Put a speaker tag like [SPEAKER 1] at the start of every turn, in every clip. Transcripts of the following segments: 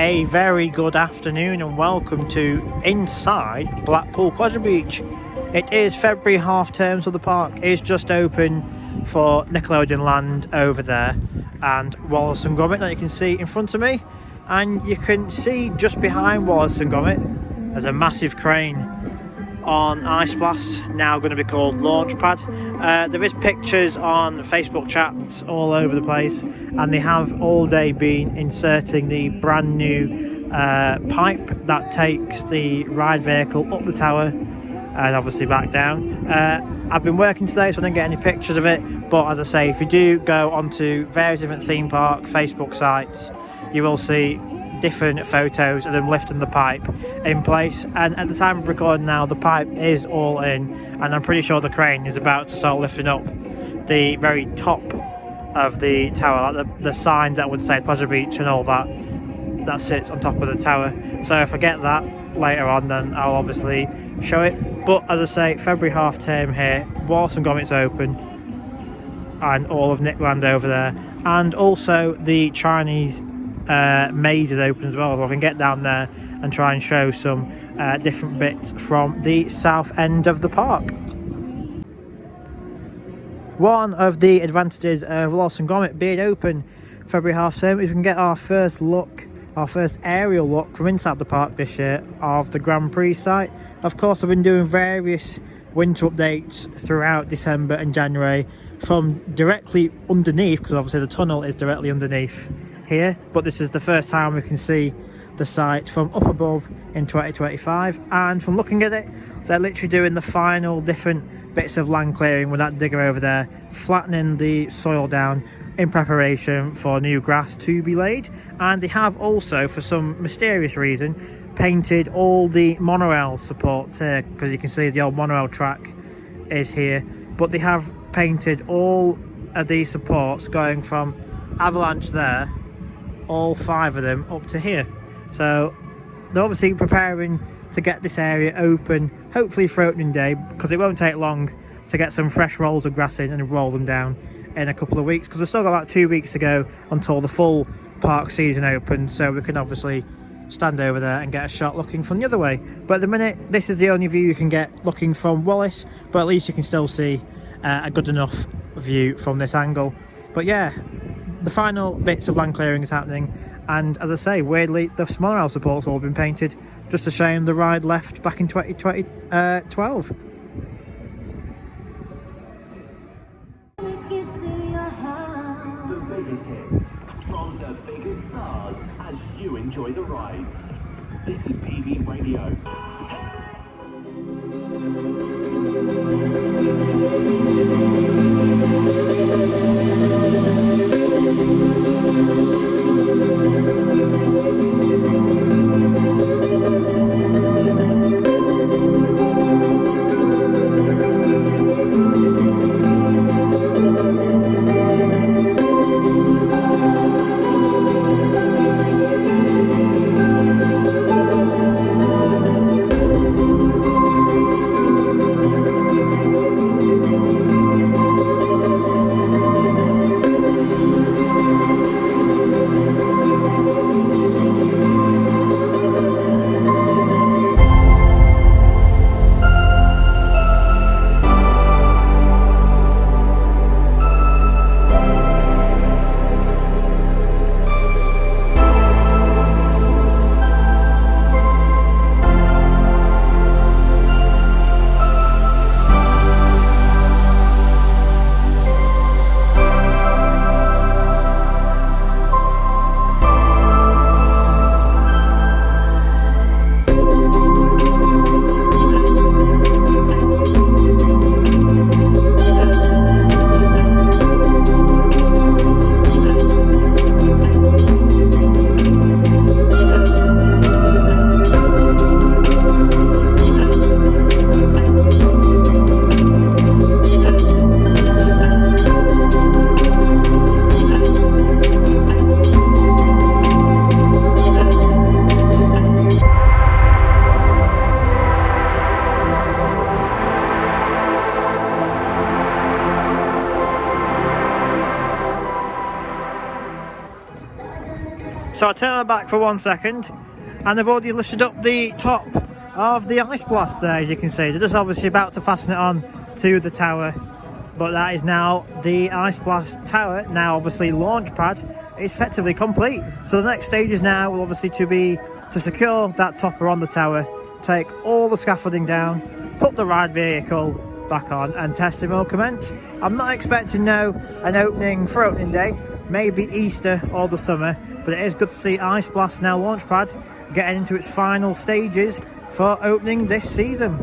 [SPEAKER 1] A very good afternoon and welcome to inside Blackpool Pleasure Beach. It is February half term, so the park is just open for Nickelodeon Land over there, and Wallace and Gromit that you can see in front of me. And you can see just behind Wallace and Gromit there's a massive crane on Ice Blast, now going to be called Launchpad. There is pictures on Facebook chats all over the place, and they have all day been inserting the brand new pipe that takes the ride vehicle up the tower and obviously back down. I've been working today, so I didn't get any pictures of it, but as I say, if you do go onto various different theme park Facebook sites, you will see different photos of them lifting the pipe in place. And at the time of recording now, the pipe is all in, and I'm pretty sure the crane is about to start lifting up the very top of the tower, like the signs that would say Pleasure Beach and all that sits on top of the tower. So if I get that later on, then I'll obviously show it. But as I say, February half term here, Wallace and Gromit's open, and all of Nickland over there, and also the Chinese maze is open as well, so I can get down there and try and show some different bits from the south end of the park. One of the advantages of Wallace and Gromit being open February half term is we can get our first aerial look from inside the park this year of the Grand Prix site. Of course, I've been doing various winter updates throughout December and January from directly underneath, because obviously the tunnel is directly underneath here, but this is the first time we can see the site from up above in 2025. And from looking at it, they're literally doing the final different bits of land clearing with that digger over there, flattening the soil down in preparation for new grass to be laid. And they have also, for some mysterious reason, painted all the monorail supports here, because you can see the old monorail track is here, but they have painted all of these supports going from Avalanche there, all 5 of them, up to here. So they're obviously preparing to get this area open, hopefully for opening day, because it won't take long to get some fresh rolls of grass in and roll them down in a couple of weeks, because we've still got about 2 weeks to go until the full park season opens, so we can obviously stand over there and get a shot looking from the other way. But at the minute, this is the only view you can get looking from Wallace, but at least you can still see a good enough view from this angle. But yeah, the final bits of land clearing is happening, and as I say, weirdly, the monorail supports all been painted. Just a shame the ride left back in 2012.
[SPEAKER 2] The biggest hits from the biggest stars as you enjoy the rides. This is PB Radio.
[SPEAKER 1] So I turn my back for 1 second, and they've already lifted up the top of the ice blast there, as you can see. They're just obviously about to fasten it on to the tower, but that is now the ice blast tower. Now obviously Launchpad is effectively complete. So the next stage is now will obviously to secure that topper on the tower, take all the scaffolding down, put the ride vehicle back on, and testing will commence. I'm not expecting an opening for opening day, maybe Easter or the summer, but it is good to see Ice Blast now Launchpad getting into its final stages for opening this season.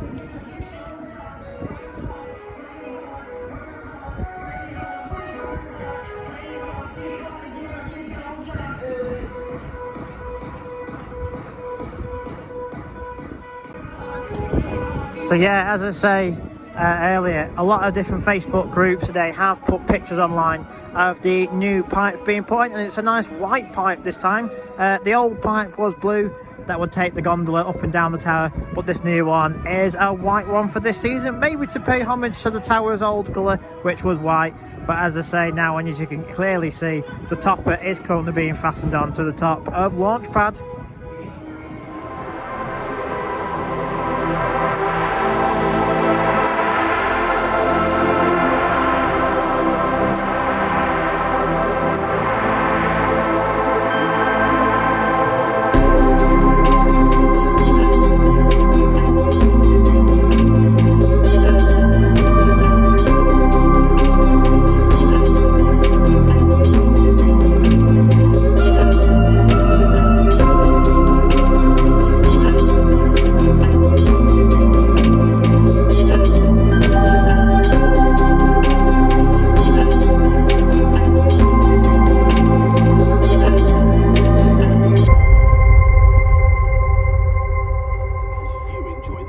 [SPEAKER 1] So yeah, as I say earlier, a lot of different Facebook groups today have put pictures online of the new pipe being put in, and it's a nice white pipe this time. The old pipe was blue, that would take the gondola up and down the tower, but this new one is a white one for this season, maybe to pay homage to the tower's old colour, which was white. But as I say now, and as you can clearly see, the topper is currently being fastened on to the top of Launchpad.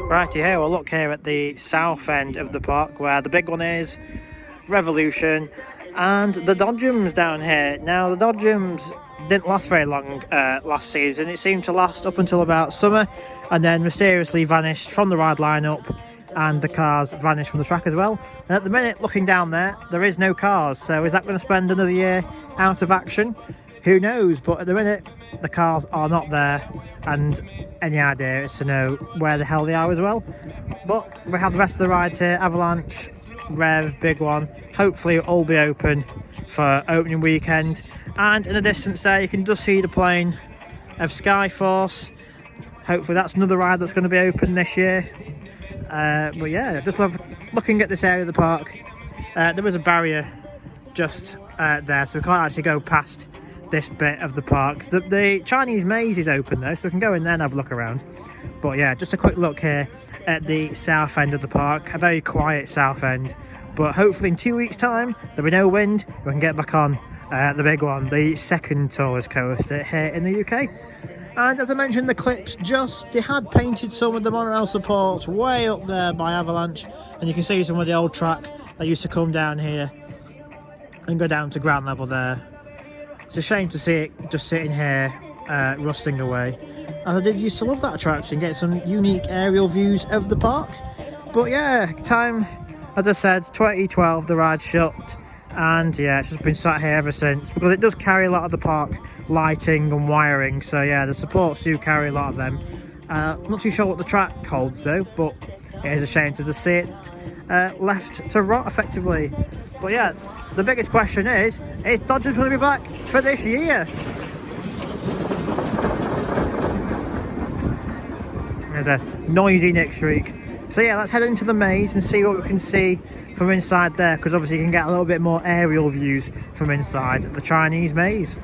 [SPEAKER 1] Righty here, we'll look here at the south end of the park where the big one is, Revolution, and the Dodgems down here. Now the Dodgems didn't last very long last season. It seemed to last up until about summer and then mysteriously vanished from the ride lineup, and the cars vanished from the track as well. And at the minute, looking down there is no cars, so is that going to spend another year out of action? Who knows, but at the minute the cars are not there, and any idea is to know where the hell they are as well. But we have the rest of the rides here: Avalanche, Rev, big one. Hopefully it'll all be open for opening weekend, and in the distance there you can just see the plane of Skyforce. Hopefully that's another ride that's going to be open this year. But yeah, just love looking at this area of the park. There is a barrier just there, so we can't actually go past this bit of the park. The Chinese maze is open though, so we can go in there and have a look around. But yeah, just a quick look here at the south end of the park, a very quiet south end, but hopefully in 2 weeks time there'll be no wind, we can get back on the big one, the second tallest coaster here in the UK. And as I mentioned, the clips they had painted some of the monorail supports way up there by Avalanche, and you can see some of the old track that used to come down here and go down to ground level there. It's a shame to see it just sitting here rusting away, and I did used to love that attraction, get some unique aerial views of the park. But yeah, time, as I said, 2012 the ride shut, and yeah, it's just been sat here ever since, because it does carry a lot of the park lighting and wiring. So yeah, the supports do carry a lot of them. Not too sure what the track holds though, but it is a shame to just see it left to rot effectively. But yeah, the biggest question is Dodgems going to be back for this year? There's a noisy Nick streak. So yeah, let's head into the maze and see what we can see from inside there, because obviously you can get a little bit more aerial views from inside the Chinese maze.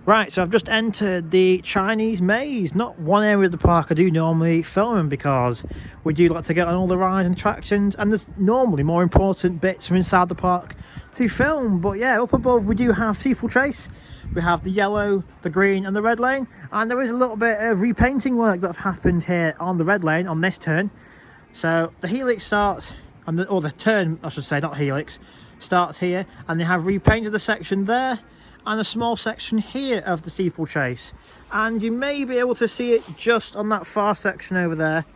[SPEAKER 1] Right, so I've just entered the Chinese maze. Not one area of the park I do normally film in, because we do like to get on all the rides and attractions, and there's normally more important bits from inside the park to film. But yeah, up above we do have Steeplechase. We have the yellow, the green and the red lane, and there is a little bit of repainting work that have happened here on the red lane on this turn. So the helix starts, or the turn I should say, not helix, starts here, and they have repainted the section there and a small section here of the steeplechase, and you may be able to see it just on that far section over there.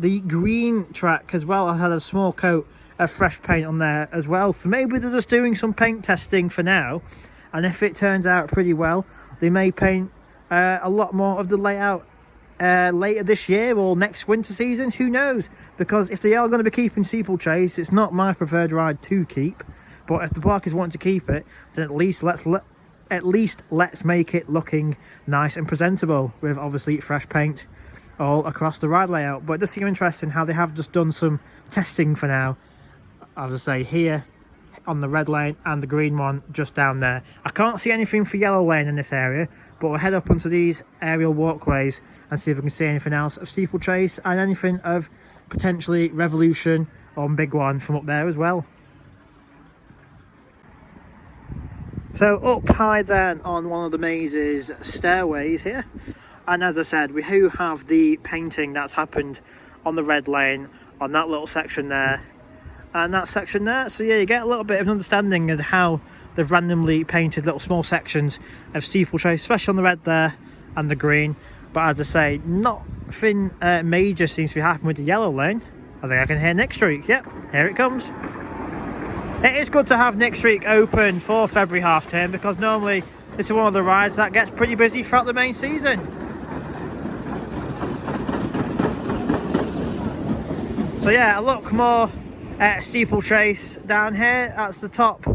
[SPEAKER 1] The green track as well, I had a small coat of fresh paint on there as well, so maybe they're just doing some paint testing for now, and if it turns out pretty well, they may paint a lot more of the layout later this year or next winter season. Who knows? Because if they are going to be keeping Steeplechase, it's not my preferred ride to keep, but if the park is wanting to keep it, then at least let's make it looking nice and presentable with obviously fresh paint all across the ride layout. But it does seem interesting how they have just done some testing for now, as I say, here on the red lane and the green one just down there. I can't see anything for yellow lane in this area, but we'll head up onto these aerial walkways and see if we can see anything else of Steeplechase and anything of potentially Revolution or Big One from up there as well. So up high then on one of the maze's stairways here, and as I said, we do have the painting that's happened on the red lane on that little section there and that section there. So yeah, you get a little bit of an understanding of how they've randomly painted little small sections of Steeplechase, especially on the red there and the green. But as I say, nothing major seems to be happening with the yellow lane. I think I can hear Nick Streak. Yep, here it comes. It is good to have Nick Streak open for February half term, because normally this is one of the rides that gets pretty busy throughout the main season. So yeah, a look more at Steeplechase down here. That's the top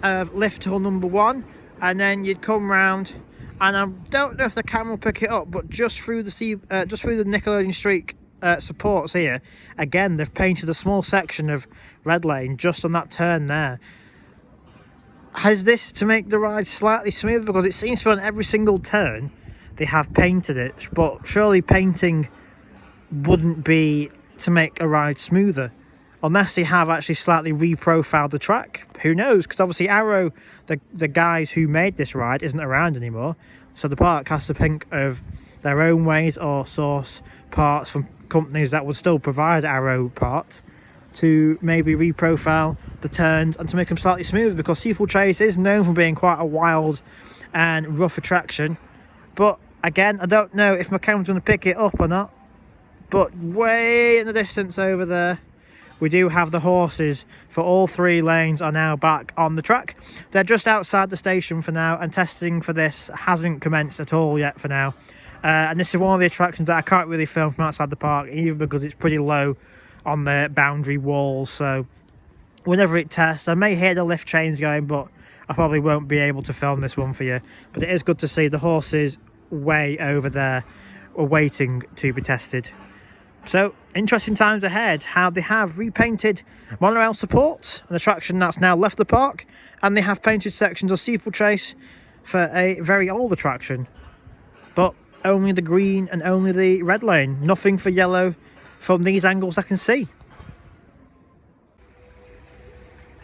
[SPEAKER 1] of lift hill number 1, and then you'd come round, and I don't know if the camera will pick it up, but just through the Nickelodeon Streak supports here, again they've painted a small section of red lane just on that turn there. Has this to make the ride slightly smoother? Because it seems to be on every single turn they have painted it, but surely painting wouldn't be to make a ride smoother unless they have actually slightly reprofiled the track. Who knows? Because obviously Arrow, the guys who made this ride, isn't around anymore, so the park has to think of their own ways or source parts from companies that would still provide Arrow parts to maybe reprofile the turns and to make them slightly smoother, because Steeplechase is known for being quite a wild and rough attraction. But again, I don't know if my camera's going to pick it up or not, but way in the distance over there we do have the horses for all 3 lanes are now back on the track. They're just outside the station for now, and testing for this hasn't commenced at all yet for now. And this is one of the attractions that I can't really film from outside the park, even because it's pretty low on the boundary walls. So whenever it tests, I may hear the lift chains going, but I probably won't be able to film this one for you. But it is good to see the horses way over there waiting to be tested. So interesting times ahead, how they have repainted monorail supports, an attraction that's now left the park, and they have painted sections of Steeplechase for a very old attraction, but only the green and only the red lane, nothing for yellow from these angles I can see.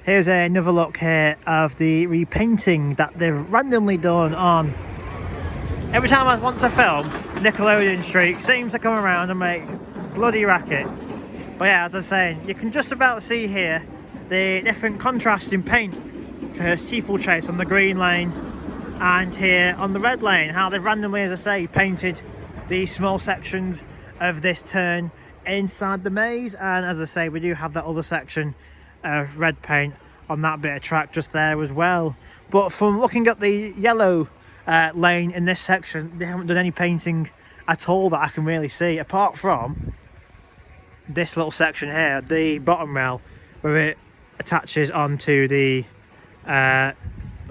[SPEAKER 1] Here's another look here of the repainting that they've randomly done on. Every time I want to film, Nickelodeon Streak seems to come around and make bloody racket. But yeah, as I was saying, you can just about see here the different contrasting paint for Steeplechase on the green lane and here on the red lane, how they've randomly, as I say, painted these small sections of this turn inside the maze. And as I say, we do have that other section of red paint on that bit of track just there as well. But from looking at the yellow lane in this section, they haven't done any painting at all that I can really see, apart from this little section here, the bottom rail, where it attaches onto the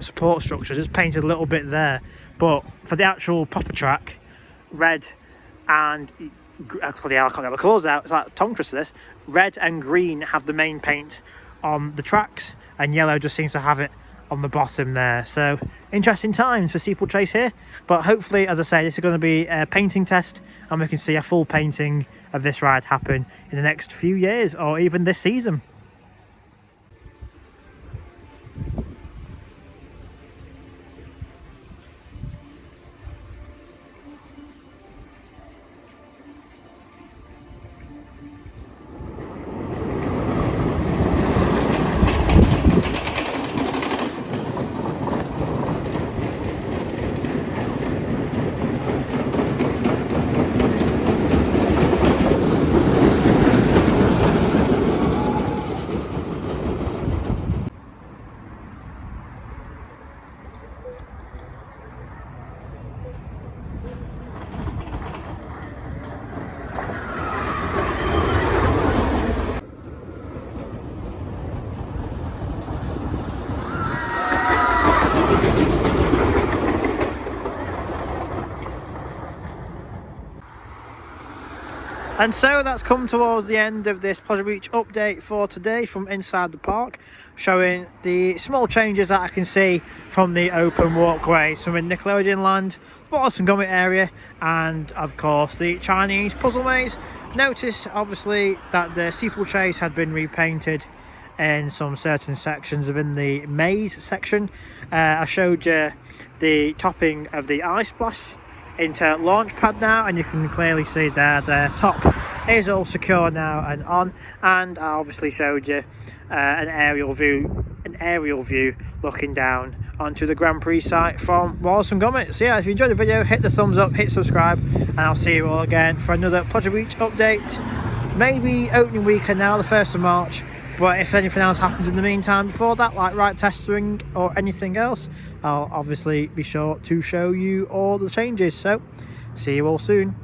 [SPEAKER 1] support structure. Just painted a little bit there, but for the actual proper track, red and actually I can't get the colours out, it's like tongue twister this. Red and green have the main paint on the tracks, and yellow just seems to have it on the bottom there. So interesting times for Steeplechase here, but hopefully, as I say, this is going to be a painting test and we can see a full painting of this ride happen in the next few years or even this season. And so that's come towards the end of this Pleasure Beach update for today from inside the park, showing the small changes that I can see from the open walkway. So in Nickelodeon Land, Wallace Gromit area, and of course the Chinese puzzle maze. Notice obviously that the Steeplechase had been repainted in some certain sections within the maze section. I showed you the topping of the ice splash into Launchpad now, and you can clearly see there the top is all secure now and on. And I obviously showed you an aerial view looking down onto the Grand Prix site from Wallace Gromit. So yeah, if you enjoyed the video, hit the thumbs up, hit subscribe, and I'll see you all again for another Pleasure Beach update. Maybe opening weekend now, the 1st of March. But if anything else happens in the meantime before that, like right testing or anything else, I'll obviously be sure to show you all the changes. So, see you all soon.